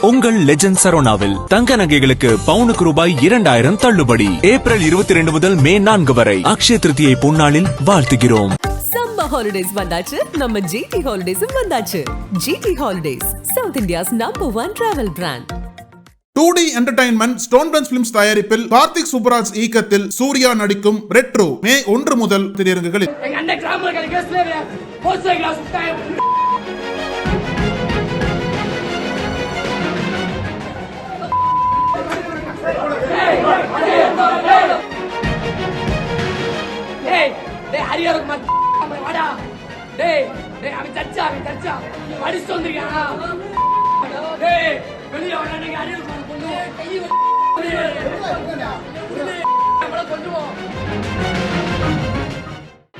உங்கள் லெஜண்ட் சரோனாவில் தங்க நகைகளுக்கு பவுனுக்கு ரூபாய் 2000 தள்ளுபடி. ஏப்ரல் 22 முதல் மே 4 வரை அக்ஷய திருதியை பொன்னாளில் வாழ்த்துகிறோம். சம்மர் ஹாலிடேஸ் வந்தாச்சு, நம்ம ஜிடி ஹாலிடேஸும் வந்தாச்சு. GT Holidays, South India's #1 travel brand. 2D Entertainment Stone Bench Films தயாரிப்பில் கார்த்திக் சுப்பராஜ் இயக்கத்தில் சூர்யா நடிக்கும் ரெட்ரோ மே 1 முதல் திரையரங்குகளில்.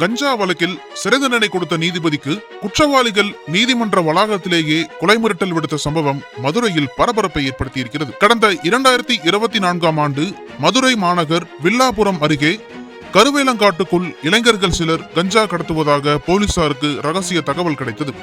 கஞ்சா வழக்கில் சிறை தண்டனை கொடுத்த நீதிபதிக்கு குற்றவாளிகள் நீதிமன்ற வளாகத்திலேயே கொலை மிரட்டல் விடுத்த சம்பவம் மதுரையில் பரபரப்பை ஏற்படுத்தியிருக்கிறது. கடந்த 2024ஆம் ஆண்டு மதுரை மாநகர் வில்லாபுரம் அருகே கருவேலங்காட்டுக்குள் இளைஞர்கள் சிலர் கஞ்சா கடத்துவதாக போலீசாருக்கு ரகசிய தகவல் கிடைத்தது.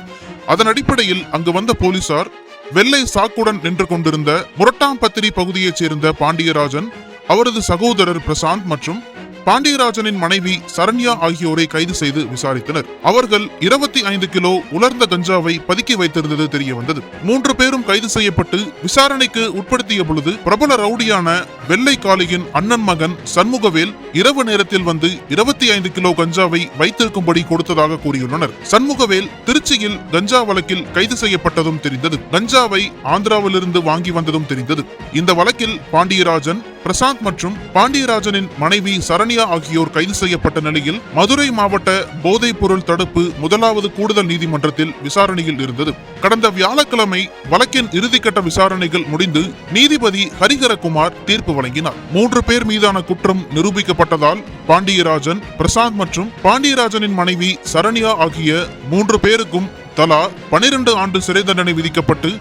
அதன் அடிப்படையில் அங்கு வந்த போலீசார் வெள்ளை சாக்குடன் நின்று கொண்டிருந்த முரட்டாம்பத்திரி பகுதியைச் சேர்ந்த பாண்டியராஜன், அவரது சகோதரர் பிரசாந்த் மற்றும் பாண்டியராஜனின் மனைவி சரண்யா ஆகியோரை கைது செய்து விசாரித்தனர். அவர்கள் 25 கிலோ உலர்ந்த கஞ்சாவை பதுக்கி வைத்திருந்தது தெரிய வந்தது. 3 பேரும் கைது செய்யப்பட்டு விசாரணைக்கு உட்படுத்திய பொழுது பிரபல ரவுடியான வெள்ளை காளியின் அண்ணன் மகன் சண்முகவேல் இரவு நேரத்தில் வந்து 25 கிலோ கஞ்சாவை வைத்திருக்கும்படி கொடுத்ததாக கூறியுள்ளனர். சண்முகவேல் திருச்சியில் கஞ்சா வழக்கில் கைது செய்யப்பட்டதும் தெரிந்தது. கஞ்சாவை ஆந்திராவிலிருந்து வாங்கி வந்ததும் தெரிந்தது. இந்த வழக்கில் பாண்டியராஜன், பிரசாந்த் மற்றும் பாண்டியராஜனின் மனைவி சரண்யா ஆகியோர் கைது செய்யப்பட்ட நிலையில் மதுரை மாவட்ட போதைப் பொருள் தடுப்பு 1வது கூடுதல் நீதிமன்றத்தில் விசாரணையில் இருந்தது. கடந்த வியாழக்கிழமை வழக்கின் இறுதிக்கட்ட விசாரணைகள் முடிந்து நீதிபதி ஹரிஹரகுமார் தீர்ப்பு வழங்கினார். 3 பேர் மீதான குற்றம் நிரூபிக்கப்பட்டதால் பாண்டியராஜன், பிரசாந்த் மற்றும் பாண்டியராஜனின் மனைவி சரண்யா ஆகிய 3 பேருக்கும் தலா 12 ஆண்டு சிறை தண்டனை விதிக்கப்பட்டு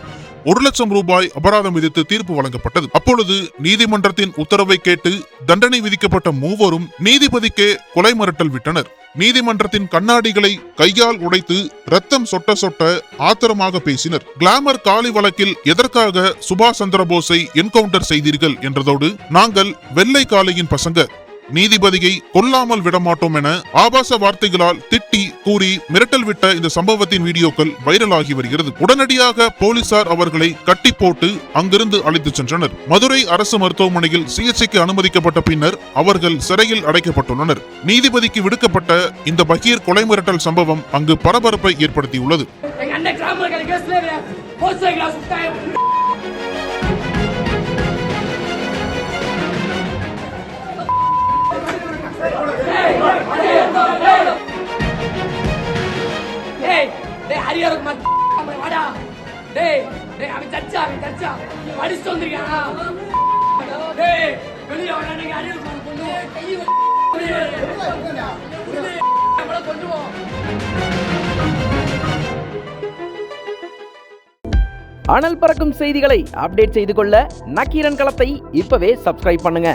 1 லட்சம் ரூபாய் அபராதம் விதித்து தீர்ப்பு வழங்கப்பட்டது. அப்பொழுது நீதிமன்றத்தின் உத்தரவை கேட்டு தண்டனை விதிக்கப்பட்ட 3வரும் நீதிபதிக்கே கொலை மிரட்டல் விட்டனர். நீதிமன்றத்தின் கண்ணாடிகளை கையால் உடைத்து ரத்தம் சொட்ட சொட்ட ஆத்திரமாக பேசினர். கிளாமர் காலி வழக்கில் எதற்காக சுபாஷ் சந்திரபோஸை என்கவுண்டர் செய்தீர்கள் என்றதோடு, நாங்கள் வெள்ளை காளியின் பசங்க, நீதிபதியை கொல்லாமல் விடமாட்டோம் என ஆபாச வார்த்தைகளால் திட்டி கூறி மிரட்டல் விட்ட இந்த சம்பவத்தின் வீடியோக்கள் வைரலாகி வருகிறது. உடனடியாக போலீசார் அவர்களை கட்டி போட்டு அங்கிருந்து அழைத்து சென்றனர். மதுரை அரசு மருத்துவமனையில் சிகிச்சைக்கு அனுமதிக்கப்பட்ட பின்னர் அவர்கள் சிறையில் அடைக்கப்பட்டுள்ளனர். நீதிபதிக்கு விடுக்கப்பட்ட இந்த பகீர் கொலை மிரட்டல் சம்பவம் அங்கு பரபரப்பை ஏற்படுத்தியுள்ளது. அனல் பறக்கும் செய்திகளை அப்டேட் செய்து கொள்ள நக்கீரன் களத்தை இப்பவே சப்ஸ்கிரைப் பண்ணுங்க.